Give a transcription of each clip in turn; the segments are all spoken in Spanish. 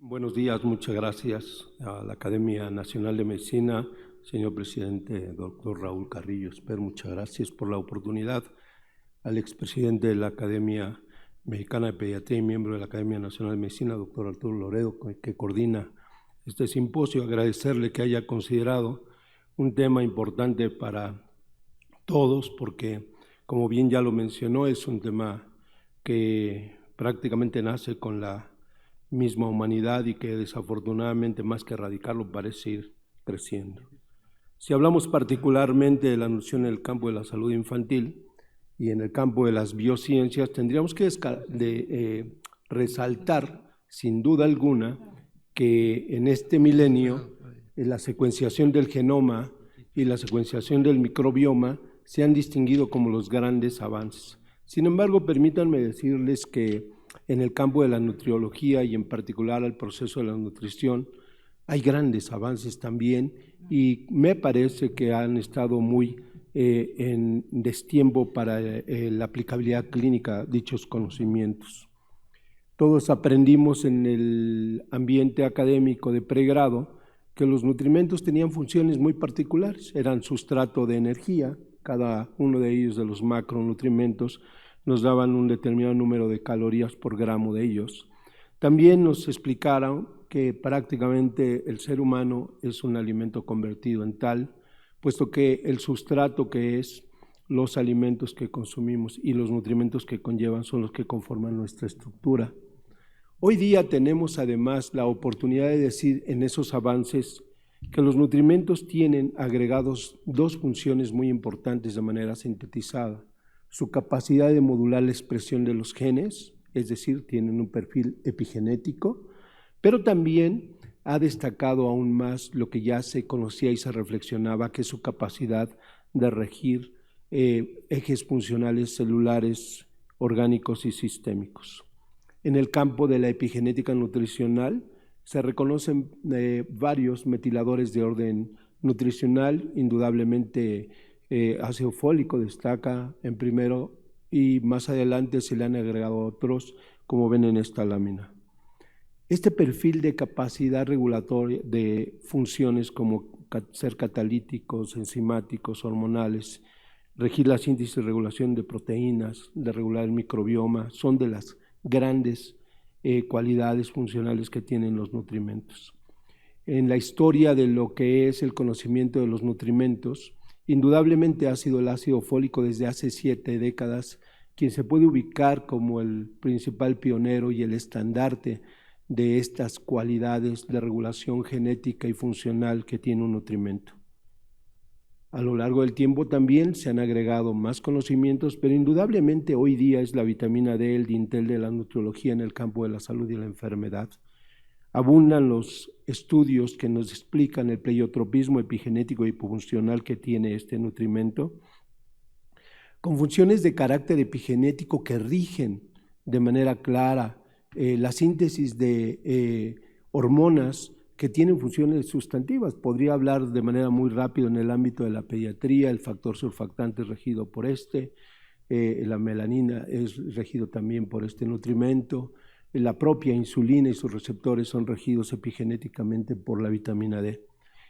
Buenos días, muchas gracias a la Academia Nacional de Medicina, señor presidente, doctor Raúl Carrillo Esper, muchas gracias por la oportunidad. Al expresidente de la Academia Mexicana de Pediatría y miembro de la Academia Nacional de Medicina, doctor Arturo Loredo, que coordina este simposio, agradecerle que haya considerado un tema importante para todos, porque, como bien ya lo mencionó, es un tema que prácticamente nace con la misma humanidad y que desafortunadamente, más que erradicarlo, parece ir creciendo. Si hablamos particularmente de la noción en el campo de la salud infantil y en el campo de las biociencias, tendríamos que resaltar, sin duda alguna, que en este milenio la secuenciación del genoma y la secuenciación del microbioma se han distinguido como los grandes avances. Sin embargo, permítanme decirles que en el campo de la nutriología y en particular el proceso de la nutrición hay grandes avances también y me parece que han estado muy en destiempo para la aplicabilidad clínica de dichos conocimientos. Todos aprendimos en el ambiente académico de pregrado que los nutrimentos tenían funciones muy particulares, eran sustrato de energía, cada uno de ellos de los macronutrimentos nos daban un determinado número de calorías por gramo de ellos. También nos explicaron que prácticamente el ser humano es un alimento convertido en tal, puesto que el sustrato que es los alimentos que consumimos y los nutrimentos que conllevan son los que conforman nuestra estructura. Hoy día tenemos además la oportunidad de decir en esos avances que los nutrimentos tienen agregados dos funciones muy importantes de manera sintetizada. Su capacidad de modular la expresión de los genes, es decir, tienen un perfil epigenético, pero también ha destacado aún más lo que ya se conocía y se reflexionaba, que es su capacidad de regir ejes funcionales celulares, orgánicos y sistémicos. En el campo de la epigenética nutricional se reconocen varios metiladores de orden nutricional, indudablemente ácido fólico destaca en primero y más adelante se le han agregado otros, como ven en esta lámina. Este perfil de capacidad regulatoria de funciones como ser catalíticos, enzimáticos, hormonales, regir la síntesis y regulación de proteínas, de regular el microbioma, son de las grandes cualidades funcionales que tienen los nutrimentos. En la historia de lo que es el conocimiento de los nutrimentos, indudablemente ha sido el ácido fólico desde hace 7 décadas quien se puede ubicar como el principal pionero y el estandarte de estas cualidades de regulación genética y funcional que tiene un nutrimento. A lo largo del tiempo también se han agregado más conocimientos, pero indudablemente hoy día es la vitamina D, el dintel de la nutriología en el campo de la salud y la enfermedad. Abundan los estudios que nos explican el pleiotropismo epigenético y funcional que tiene este nutrimento, con funciones de carácter epigenético que rigen de manera clara la síntesis de hormonas que tienen funciones sustantivas. Podría hablar de manera muy rápida en el ámbito de la pediatría, el factor surfactante es regido por la melanina es regido también por este nutrimento, la propia insulina y sus receptores son regidos epigenéticamente por la vitamina D.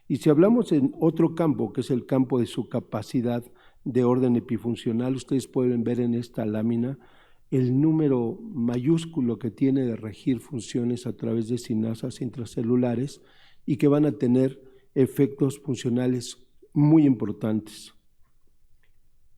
Y si hablamos en otro campo, que es el campo de su capacidad de orden epifuncional, ustedes pueden ver en esta lámina el número mayúsculo que tiene de regir funciones a través de sinasas intracelulares y que van a tener efectos funcionales muy importantes.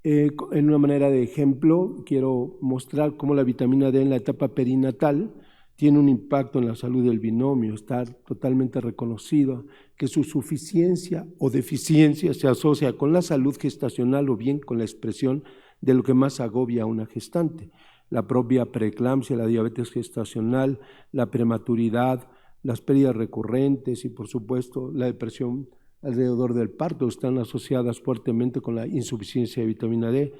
En una manera de ejemplo, quiero mostrar cómo la vitamina D en la etapa perinatal tiene un impacto en la salud del binomio. Está totalmente reconocido que su suficiencia o deficiencia se asocia con la salud gestacional o bien con la expresión de lo que más agobia a una gestante. La propia preeclampsia, la diabetes gestacional, la prematuridad, las pérdidas recurrentes y por supuesto la depresión alrededor del parto están asociadas fuertemente con la insuficiencia de vitamina D.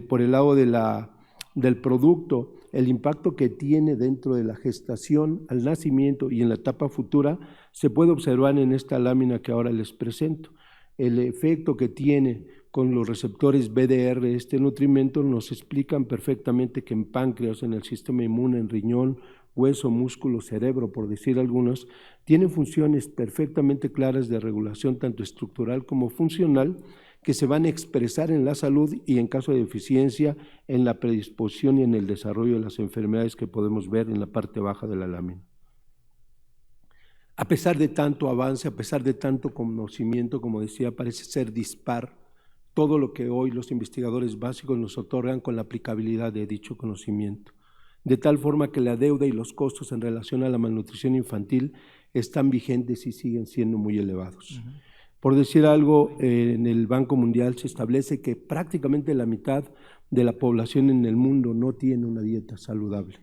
Por el lado del producto, el impacto que tiene dentro de la gestación, al nacimiento y en la etapa futura se puede observar en esta lámina que ahora les presento. El efecto que tiene con los receptores BDR este nutrimento nos explican perfectamente que en páncreas, en el sistema inmune, en riñón, hueso, músculo, cerebro, por decir algunos, tienen funciones perfectamente claras de regulación tanto estructural como funcional que se van a expresar en la salud y en caso de deficiencia en la predisposición y en el desarrollo de las enfermedades que podemos ver en la parte baja de la lámina. A pesar de tanto avance, a pesar de tanto conocimiento, como decía, parece ser dispar todo lo que hoy los investigadores básicos nos otorgan con la aplicabilidad de dicho conocimiento, de tal forma que la deuda y los costos en relación a la malnutrición infantil están vigentes y siguen siendo muy elevados. Por decir algo, en el Banco Mundial se establece que prácticamente la mitad de la población en el mundo no tiene una dieta saludable.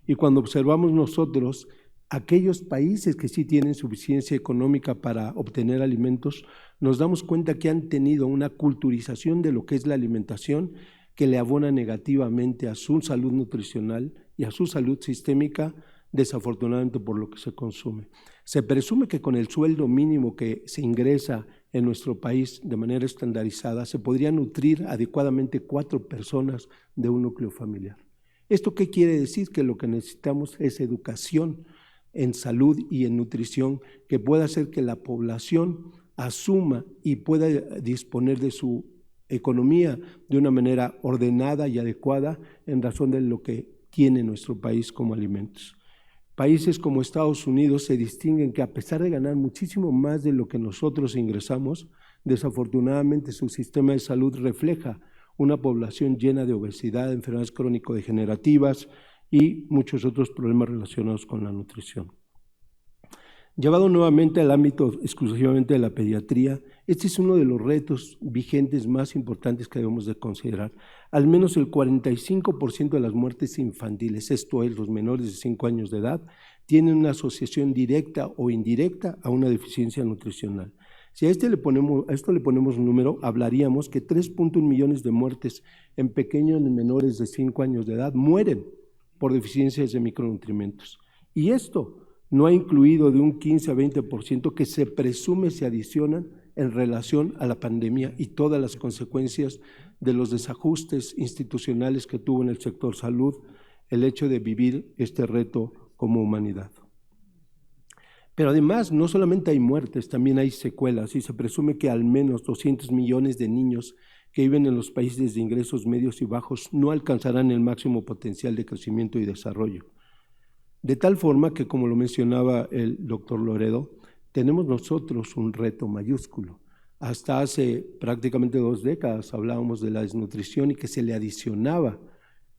Y cuando observamos nosotros aquellos países que sí tienen suficiencia económica para obtener alimentos, nos damos cuenta que han tenido una culturización de lo que es la alimentación que le abona negativamente a su salud nutricional y a su salud sistémica, desafortunadamente por lo que se consume. Se presume que con el sueldo mínimo que se ingresa en nuestro país de manera estandarizada se podría nutrir adecuadamente 4 personas de un núcleo familiar. ¿Esto qué quiere decir? Que lo que necesitamos es educación en salud y en nutrición que pueda hacer que la población asuma y pueda disponer de su economía de una manera ordenada y adecuada en razón de lo que tiene nuestro país como alimentos. Países como Estados Unidos se distinguen que a pesar de ganar muchísimo más de lo que nosotros ingresamos, desafortunadamente su sistema de salud refleja una población llena de obesidad, enfermedades crónico-degenerativas y muchos otros problemas relacionados con la nutrición. Llevado nuevamente al ámbito exclusivamente de la pediatría, este es uno de los retos vigentes más importantes que debemos de considerar. Al menos el 45% de las muertes infantiles, esto es, los menores de 5 años de edad, tienen una asociación directa o indirecta a una deficiencia nutricional. Si a esto le ponemos un número, hablaríamos que 3.1 millones de muertes en pequeños y menores de 5 años de edad mueren por deficiencias de micronutrientes. Y esto no ha incluido de un 15 a 20% que se presume se adicionan en relación a la pandemia y todas las consecuencias de los desajustes institucionales que tuvo en el sector salud el hecho de vivir este reto como humanidad. Pero además, no solamente hay muertes, también hay secuelas y se presume que al menos 200 millones de niños que viven en los países de ingresos medios y bajos no alcanzarán el máximo potencial de crecimiento y desarrollo. De tal forma que, como lo mencionaba el doctor Loredo, tenemos nosotros un reto mayúsculo. Hasta hace prácticamente 2 décadas hablábamos de la desnutrición y que se le adicionaba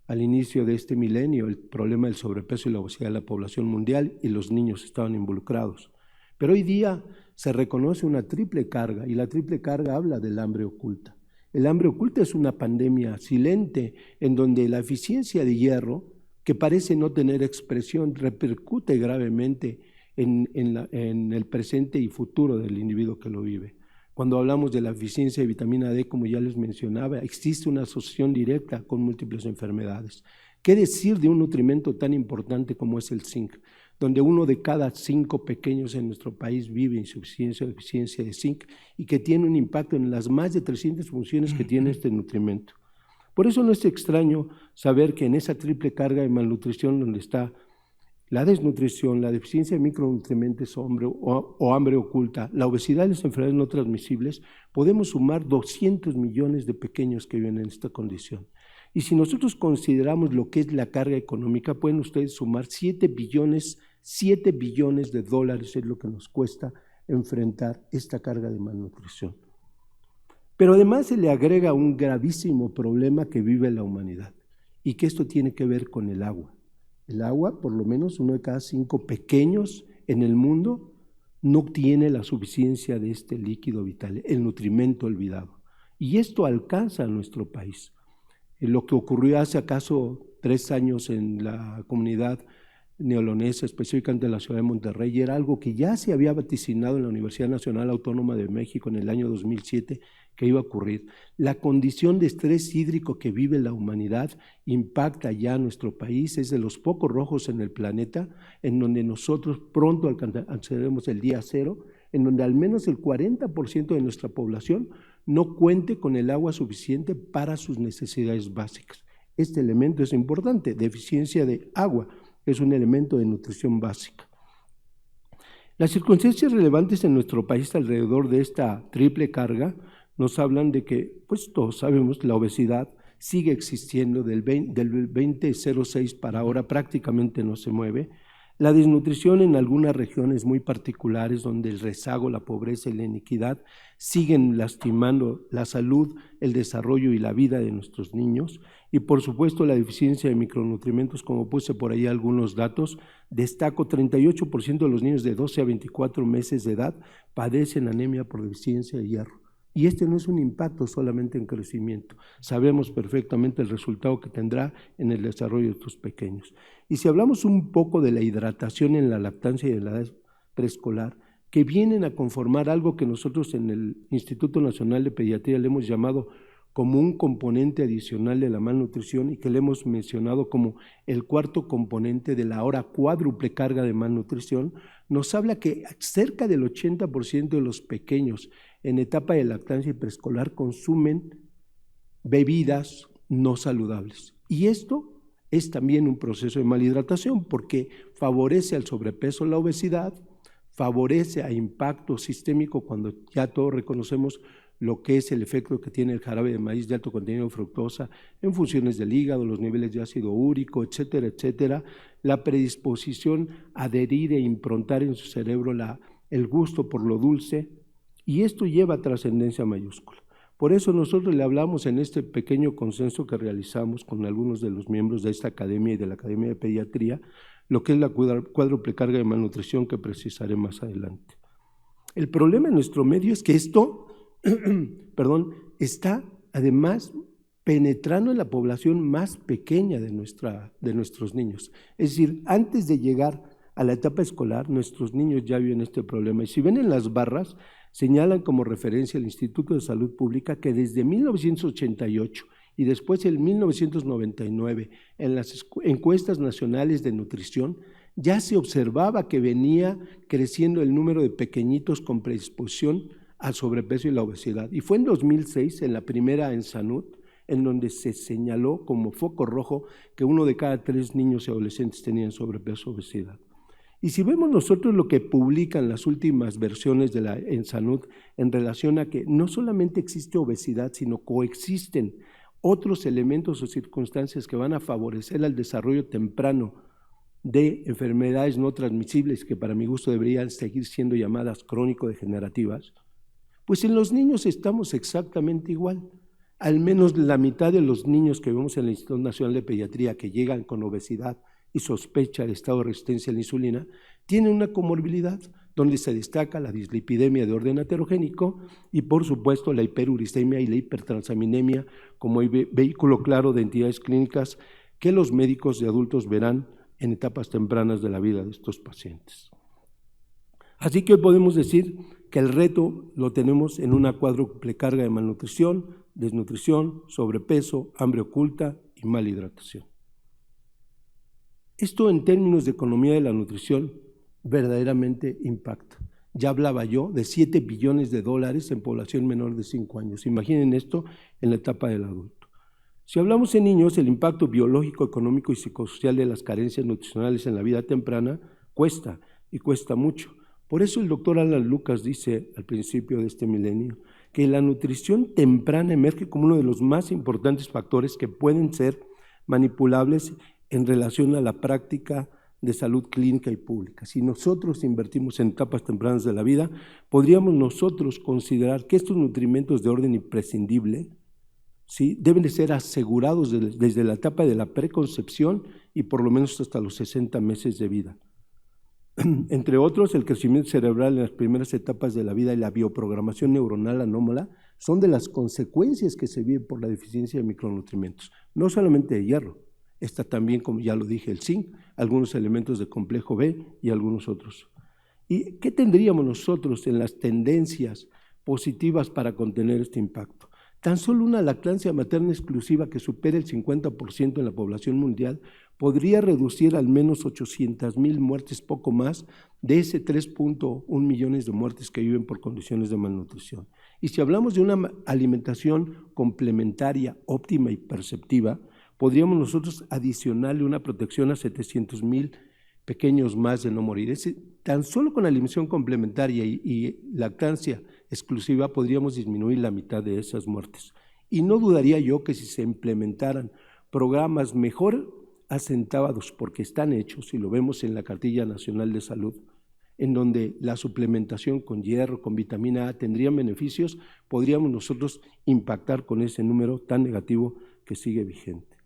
al inicio de este milenio el problema del sobrepeso y la obesidad de la población mundial y los niños estaban involucrados. Pero hoy día se reconoce una triple carga y la triple carga habla del hambre oculta. El hambre oculta es una pandemia silente en donde la eficiencia de hierro, que parece no tener expresión, repercute gravemente en el presente y futuro del individuo que lo vive. Cuando hablamos de la eficiencia de vitamina D, como ya les mencionaba, existe una asociación directa con múltiples enfermedades. ¿Qué decir de un nutrimento tan importante como es el zinc? Donde 1 de cada 5 pequeños en nuestro país vive insuficiencia o deficiencia de zinc y que tiene un impacto en las más de 300 funciones que tiene este nutrimento. Por eso no es extraño saber que en esa triple carga de malnutrición donde está la desnutrición, la deficiencia de micronutrientes o hambre oculta, la obesidad y las enfermedades no transmisibles, podemos sumar 200 millones de pequeños que viven en esta condición. Y si nosotros consideramos lo que es la carga económica, pueden ustedes sumar 7 billones de dólares es lo que nos cuesta enfrentar esta carga de malnutrición. Pero además se le agrega un gravísimo problema que vive la humanidad y que esto tiene que ver con el agua. El agua, por lo menos 1 de cada 5 pequeños en el mundo no tiene la suficiencia de este líquido vital, el nutrimento olvidado. Y esto alcanza a nuestro país. Lo que ocurrió hace acaso 3 años en la comunidad neolonesa, específicamente en la ciudad de Monterrey, era algo que ya se había vaticinado en la Universidad Nacional Autónoma de México en el año 2007 que iba a ocurrir. La condición de estrés hídrico que vive la humanidad impacta ya a nuestro país, es de los focos rojos en el planeta, en donde nosotros pronto alcanzaremos el día cero, en donde al menos el 40% de nuestra población no cuente con el agua suficiente para sus necesidades básicas. Este elemento es importante, deficiencia de agua. es un elemento de nutrición básica. Las circunstancias relevantes en nuestro país alrededor de esta triple carga nos hablan de que, pues todos sabemos, la obesidad sigue existiendo del 2006 para ahora, prácticamente no se mueve. La desnutrición en algunas regiones muy particulares donde el rezago, la pobreza y la inequidad siguen lastimando la salud, el desarrollo y la vida de nuestros niños. Y por supuesto la deficiencia de micronutrientes, como puse por ahí algunos datos, destaco 38% de los niños de 12 a 24 meses de edad padecen anemia por deficiencia de hierro. Y este no es un impacto solamente en crecimiento, sabemos perfectamente el resultado que tendrá en el desarrollo de estos pequeños. Y si hablamos un poco de la hidratación en la lactancia y en la edad preescolar, que vienen a conformar algo que nosotros en el Instituto Nacional de Pediatría le hemos llamado como un componente adicional de la malnutrición y que le hemos mencionado como el cuarto componente de la ahora cuádruple carga de malnutrición, nos habla que cerca del 80% de los pequeños en etapa de lactancia y preescolar consumen bebidas no saludables. Y esto es también un proceso de malhidratación porque favorece al sobrepeso, la obesidad, favorece a impacto sistémico cuando ya todos reconocemos lo que es el efecto que tiene el jarabe de maíz de alto contenido de fructosa en funciones del hígado, los niveles de ácido úrico, etcétera, etcétera, la predisposición a adherir e improntar en su cerebro el gusto por lo dulce, y esto lleva trascendencia mayúscula. Por eso nosotros le hablamos en este pequeño consenso que realizamos con algunos de los miembros de esta academia y de la Academia de Pediatría, lo que es la cuádruple carga de malnutrición que precisaré más adelante. El problema en nuestro medio es que esto está además penetrando en la población más pequeña de nuestros niños. Es decir, antes de llegar a la etapa escolar, nuestros niños ya viven este problema. Y si ven en las barras, señalan como referencia el Instituto de Salud Pública que desde 1988 y después en 1999, en las encuestas nacionales de nutrición, ya se observaba que venía creciendo el número de pequeñitos con predisposición al sobrepeso y la obesidad. Y fue en 2006, en la primera en Sanud, en donde se señaló como foco rojo que 1 de cada 3 niños y adolescentes tenían sobrepeso o obesidad. Y si vemos nosotros lo que publican las últimas versiones en Sanud en relación a que no solamente existe obesidad, sino coexisten otros elementos o circunstancias que van a favorecer el desarrollo temprano de enfermedades no transmisibles que para mi gusto deberían seguir siendo llamadas crónico-degenerativas, pues en los niños estamos exactamente igual. Al menos la mitad de los niños que vemos en el Instituto Nacional de Pediatría que llegan con obesidad y sospecha de estado de resistencia a la insulina, tienen una comorbilidad donde se destaca la dislipidemia de orden heterogénico y por supuesto la hiperuricemia y la hipertransaminemia como vehículo claro de entidades clínicas que los médicos de adultos verán en etapas tempranas de la vida de estos pacientes. Así que hoy podemos decir que el reto lo tenemos en una cuádruple carga de malnutrición, desnutrición, sobrepeso, hambre oculta y malhidratación. Esto en términos de economía de la nutrición verdaderamente impacta. Ya hablaba yo de $7 billones en población menor de 5 años. Imaginen esto en la etapa del adulto. Si hablamos en niños, el impacto biológico, económico y psicosocial de las carencias nutricionales en la vida temprana cuesta y cuesta mucho. Por eso el doctor Alan Lucas dice al principio de este milenio que la nutrición temprana emerge como uno de los más importantes factores que pueden ser manipulables en relación a la práctica de salud clínica y pública. Si nosotros invertimos en etapas tempranas de la vida, podríamos nosotros considerar que estos nutrimentos de orden imprescindible, ¿sí?, deben de ser asegurados desde la etapa de la preconcepción y por lo menos hasta los 60 meses de vida. Entre otros, el crecimiento cerebral en las primeras etapas de la vida y la bioprogramación neuronal anómala son de las consecuencias que se viven por la deficiencia de micronutrientes, no solamente de hierro, está también, como ya lo dije, el zinc, algunos elementos de complejo B y algunos otros. ¿Y qué tendríamos nosotros en las tendencias positivas para contener este impacto? Tan solo una lactancia materna exclusiva que supere el 50% en la población mundial podría reducir al menos 800,000 muertes, poco más, de ese 3.1 millones de muertes que viven por condiciones de malnutrición. Y si hablamos de una alimentación complementaria, óptima y perceptiva, podríamos nosotros adicionarle una protección a 700,000 pequeños más de no morir. Tan solo con alimentación complementaria y lactancia exclusiva podríamos disminuir la mitad de esas muertes. Y no dudaría yo que si se implementaran programas mejor asentados, porque están hechos, y lo vemos en la Cartilla Nacional de Salud, en donde la suplementación con hierro, con vitamina A tendría beneficios, podríamos nosotros impactar con ese número tan negativo que sigue vigente.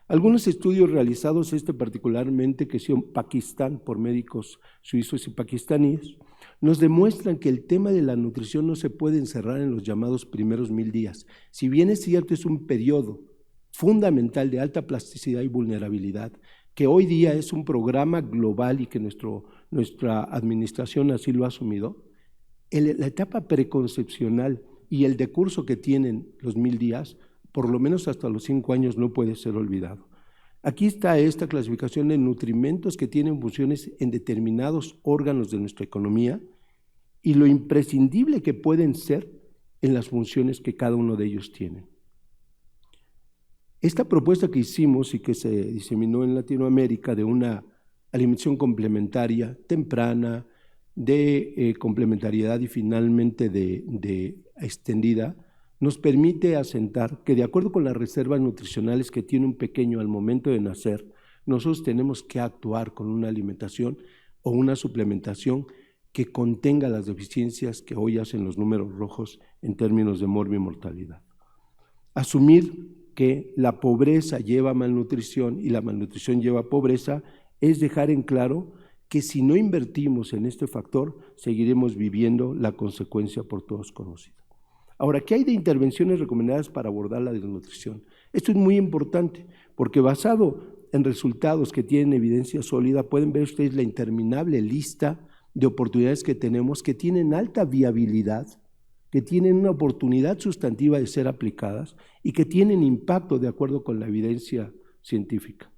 Algunos estudios realizados, particularmente que son Pakistán, por médicos suizos y pakistaníes, nos demuestran que el tema de la nutrición no se puede encerrar en los llamados primeros 1000 días. Si bien es cierto, es un periodo fundamental de alta plasticidad y vulnerabilidad, que hoy día es un programa global y que nuestra administración así lo ha asumido, la etapa preconcepcional y el decurso que tienen los 1000 días, por lo menos hasta los 5 años, no puede ser olvidado. Aquí está esta clasificación de nutrimentos que tienen funciones en determinados órganos de nuestra economía y lo imprescindible que pueden ser en las funciones que cada uno de ellos tiene. Esta propuesta que hicimos y que se diseminó en Latinoamérica de una alimentación complementaria, temprana, de complementariedad y finalmente de extendida, nos permite asentar que de acuerdo con las reservas nutricionales que tiene un pequeño al momento de nacer, nosotros tenemos que actuar con una alimentación o una suplementación que contenga las deficiencias que hoy hacen los números rojos en términos de morbo y mortalidad. Asumir que la pobreza lleva malnutrición y la malnutrición lleva pobreza es dejar en claro que si no invertimos en este factor, seguiremos viviendo la consecuencia por todos conocida. Ahora, ¿qué hay de intervenciones recomendadas para abordar la desnutrición? Esto es muy importante, porque basado en resultados que tienen evidencia sólida, pueden ver ustedes la interminable lista de oportunidades que tenemos, que tienen alta viabilidad, que tienen una oportunidad sustantiva de ser aplicadas y que tienen impacto de acuerdo con la evidencia científica.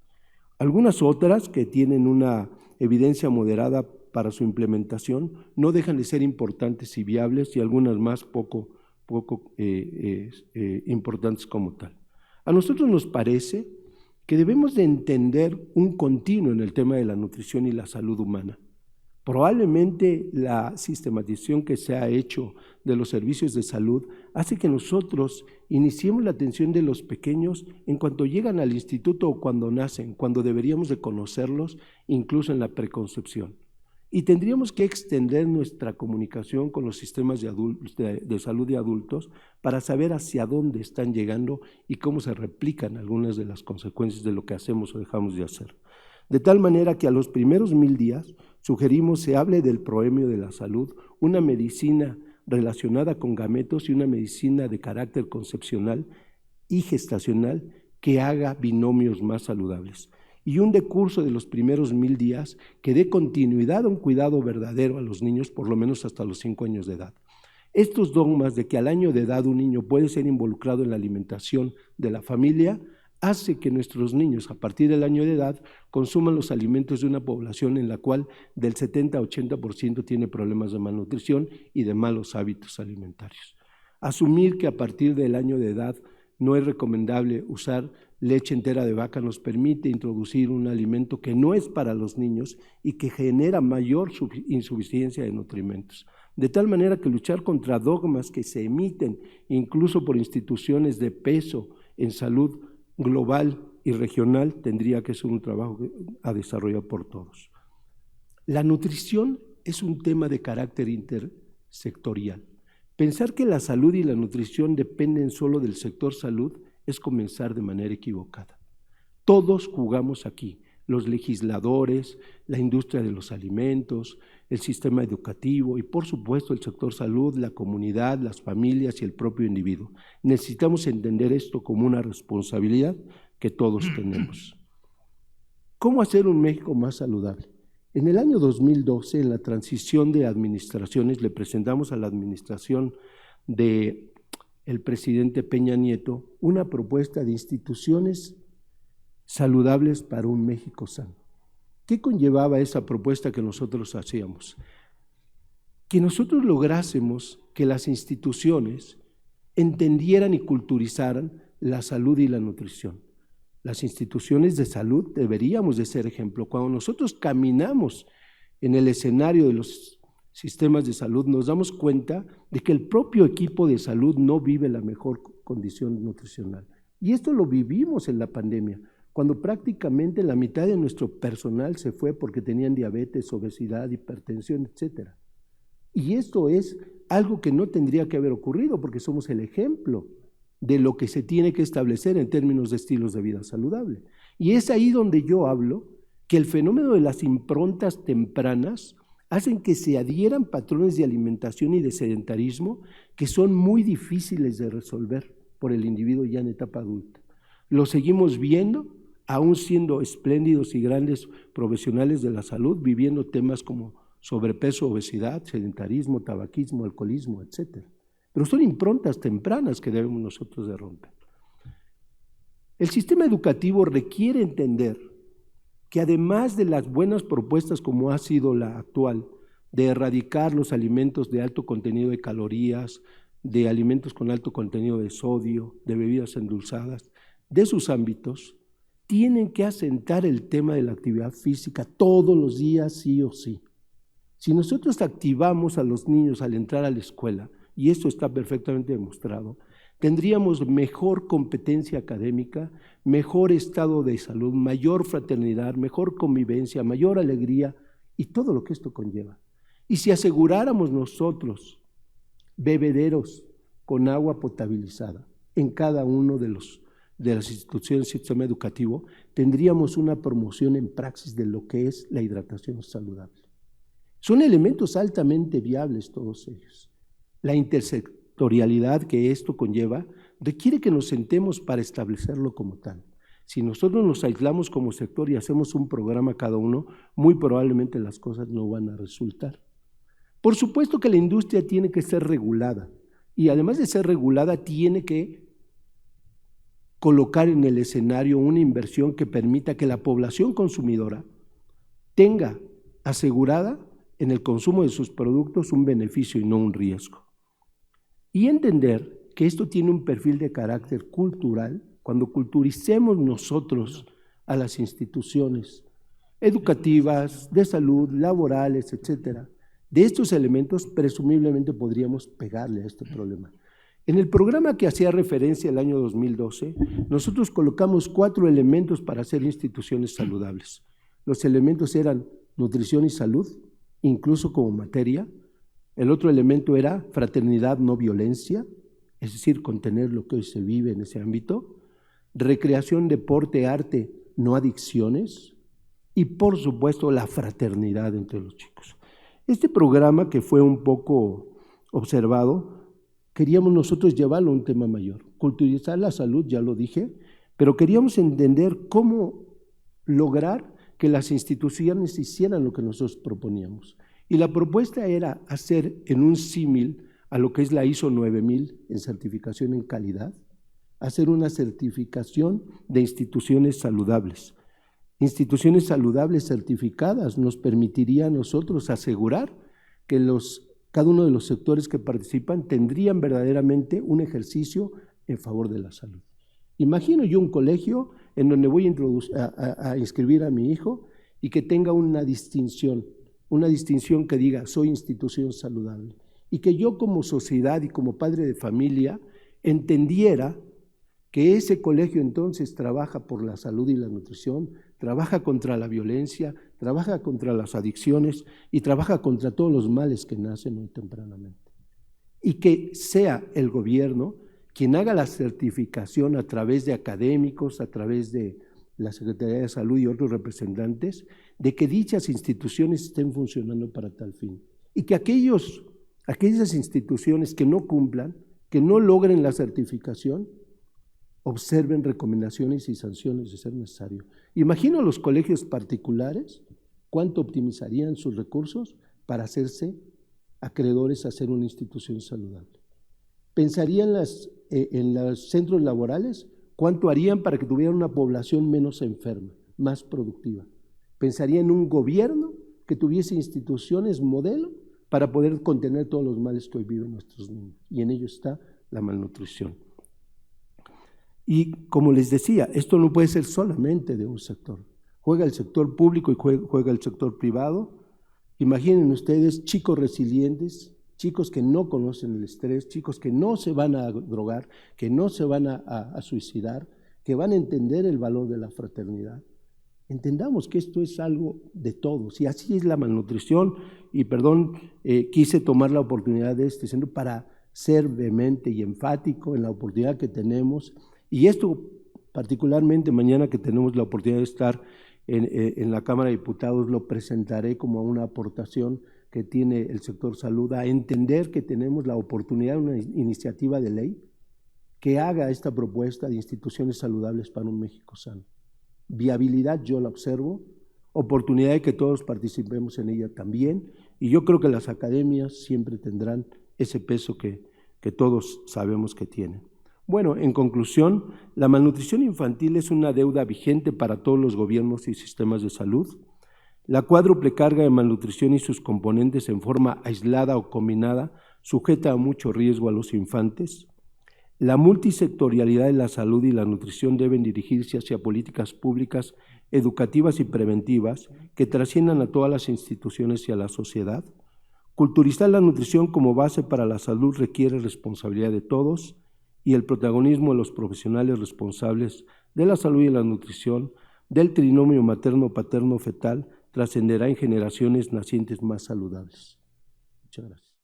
Algunas otras que tienen una evidencia moderada para su implementación no dejan de ser importantes y viables, y algunas más poco importantes como tal. A nosotros nos parece que debemos de entender un continuo en el tema de la nutrición y la salud humana. Probablemente la sistematización que se ha hecho de los servicios de salud hace que nosotros iniciemos la atención de los pequeños en cuanto llegan al instituto o cuando nacen, cuando deberíamos de conocerlos incluso en la preconcepción. Y tendríamos que extender nuestra comunicación con los sistemas de salud de adultos para saber hacia dónde están llegando y cómo se replican algunas de las consecuencias de lo que hacemos o dejamos de hacer. De tal manera que a los primeros 1000 días sugerimos se hable del proemio de la salud, una medicina relacionada con gametos y una medicina de carácter concepcional y gestacional que haga binomios más saludables. Y un decurso de los primeros 1000 días que dé continuidad a un cuidado verdadero a los niños, por lo menos hasta los 5 años de edad. Estos dogmas de que al año de edad un niño puede ser involucrado en la alimentación de la familia hace que nuestros niños a partir del año de edad consuman los alimentos de una población en la cual del 70 a 80% tiene problemas de malnutrición y de malos hábitos alimentarios. Asumir que a partir del año de edad no es recomendable usar leche entera de vaca nos permite introducir un alimento que no es para los niños y que genera mayor insuficiencia de nutrimentos. De tal manera que luchar contra dogmas que se emiten incluso por instituciones de peso en salud global y regional tendría que ser un trabajo a desarrollar por todos. La nutrición es un tema de carácter intersectorial. Pensar que la salud y la nutrición dependen solo del sector salud es comenzar de manera equivocada. Todos jugamos aquí, los legisladores, la industria de los alimentos, el sistema educativo y por supuesto el sector salud, la comunidad, las familias y el propio individuo. Necesitamos entender esto como una responsabilidad que todos tenemos. ¿Cómo hacer un México más saludable? En el año 2012, en la transición de administraciones, le presentamos a la administración del presidente Peña Nieto una propuesta de instituciones saludables para un México sano. ¿Qué conllevaba esa propuesta que nosotros hacíamos? Que nosotros lográsemos que las instituciones entendieran y culturizaran la salud y la nutrición. Las instituciones de salud deberíamos de ser ejemplo. Cuando nosotros caminamos en el escenario de los sistemas de salud, nos damos cuenta de que el propio equipo de salud no vive la mejor condición nutricional. Y esto lo vivimos en la pandemia, cuando prácticamente la mitad de nuestro personal se fue porque tenían diabetes, obesidad, hipertensión, etc. Y esto es algo que no tendría que haber ocurrido porque somos el ejemplo de lo que se tiene que establecer en términos de estilos de vida saludable. Y es ahí donde yo hablo que el fenómeno de las improntas tempranas hacen que se adhieran patrones de alimentación y de sedentarismo que son muy difíciles de resolver por el individuo ya en etapa adulta. Lo seguimos viendo, aún siendo espléndidos y grandes profesionales de la salud, viviendo temas como sobrepeso, obesidad, sedentarismo, tabaquismo, alcoholismo, etc. Pero son improntas tempranas que debemos nosotros de romper. El sistema educativo requiere entender que además de las buenas propuestas como ha sido la actual, de erradicar los alimentos de alto contenido de calorías, de alimentos con alto contenido de sodio, de bebidas endulzadas, de sus ámbitos, tienen que asentar el tema de la actividad física todos los días, sí o sí. Si nosotros activamos a los niños al entrar a la escuela, y esto está perfectamente demostrado, tendríamos mejor competencia académica, mejor estado de salud, mayor fraternidad, mejor convivencia, mayor alegría y todo lo que esto conlleva. Y si aseguráramos nosotros bebederos con agua potabilizada en cada uno de las instituciones del sistema educativo, tendríamos una promoción en praxis de lo que es la hidratación saludable. Son elementos altamente viables todos ellos. La intersectorialidad que esto conlleva requiere que nos sentemos para establecerlo como tal. Si nosotros nos aislamos como sector y hacemos un programa cada uno, muy probablemente las cosas no van a resultar. Por supuesto que la industria tiene que ser regulada y además de ser regulada tiene que colocar en el escenario una inversión que permita que la población consumidora tenga asegurada en el consumo de sus productos un beneficio y no un riesgo. Y entender que esto tiene un perfil de carácter cultural cuando culturicemos nosotros a las instituciones educativas, de salud, laborales, etcétera. De estos elementos presumiblemente podríamos pegarle a este problema. En el programa que hacía referencia el año 2012, nosotros colocamos 4 elementos para hacer instituciones saludables. Los elementos eran nutrición y salud, incluso como materia. El otro elemento era fraternidad, no violencia, es decir, contener lo que hoy se vive en ese ámbito. Recreación, deporte, arte, no adicciones. Y por supuesto la fraternidad entre los chicos. Este programa, que fue un poco observado, queríamos nosotros llevarlo a un tema mayor, culturizar la salud, ya lo dije, pero queríamos entender cómo lograr que las instituciones hicieran lo que nosotros proponíamos. Y la propuesta era hacer en un símil a lo que es la ISO 9000 en certificación en calidad, hacer una certificación de instituciones saludables. Instituciones saludables certificadas nos permitiría a nosotros asegurar que cada uno de los sectores que participan tendrían verdaderamente un ejercicio en favor de la salud. Imagino yo un colegio en donde voy a inscribir a mi hijo y que tenga una distinción que diga soy institución saludable y que yo como sociedad y como padre de familia entendiera que ese colegio entonces trabaja por la salud y la nutrición, trabaja contra la violencia, trabaja contra las adicciones y trabaja contra todos los males que nacen muy tempranamente. Y que sea el gobierno quien haga la certificación a través de académicos, a través de la Secretaría de Salud y otros representantes, de que dichas instituciones estén funcionando para tal fin. Y que aquellas instituciones que no cumplan, que no logren la certificación, observen recomendaciones y sanciones de ser necesario. Imagino los colegios particulares cuánto optimizarían sus recursos para hacerse acreedores a ser una institución saludable. Pensarían en los centros laborales cuánto harían para que tuvieran una población menos enferma, más productiva. Pensaría en un gobierno que tuviese instituciones modelo para poder contener todos los males que hoy viven nuestros niños. Y en ello está la malnutrición. Y como les decía, esto no puede ser solamente de un sector. Juega el sector público y juega el sector privado. Imaginen ustedes chicos resilientes, chicos que no conocen el estrés, chicos que no se van a drogar, que no se van a suicidar, que van a entender el valor de la fraternidad. Entendamos que esto es algo de todos, y así es la malnutrición, y perdón, quise tomar la oportunidad de este centro para ser vehemente y enfático en la oportunidad que tenemos, y esto particularmente mañana que tenemos la oportunidad de estar en la Cámara de Diputados, lo presentaré como una aportación que tiene el sector salud, a entender que tenemos la oportunidad de una iniciativa de ley que haga esta propuesta de instituciones saludables para un México sano. Viabilidad yo la observo, oportunidad de que todos participemos en ella también, y yo creo que las academias siempre tendrán ese peso que todos sabemos que tienen. Bueno, en conclusión, la malnutrición infantil es una deuda vigente para todos los gobiernos y sistemas de salud. La cuádruple carga de malnutrición y sus componentes en forma aislada o combinada sujeta a mucho riesgo a los infantes. La multisectorialidad de la salud y la nutrición deben dirigirse hacia políticas públicas educativas y preventivas que trasciendan a todas las instituciones y a la sociedad. Culturizar la nutrición como base para la salud requiere responsabilidad de todos y el protagonismo de los profesionales responsables de la salud y la nutrición, del trinomio materno-paterno-fetal, trascenderá en generaciones nacientes más saludables. Muchas gracias.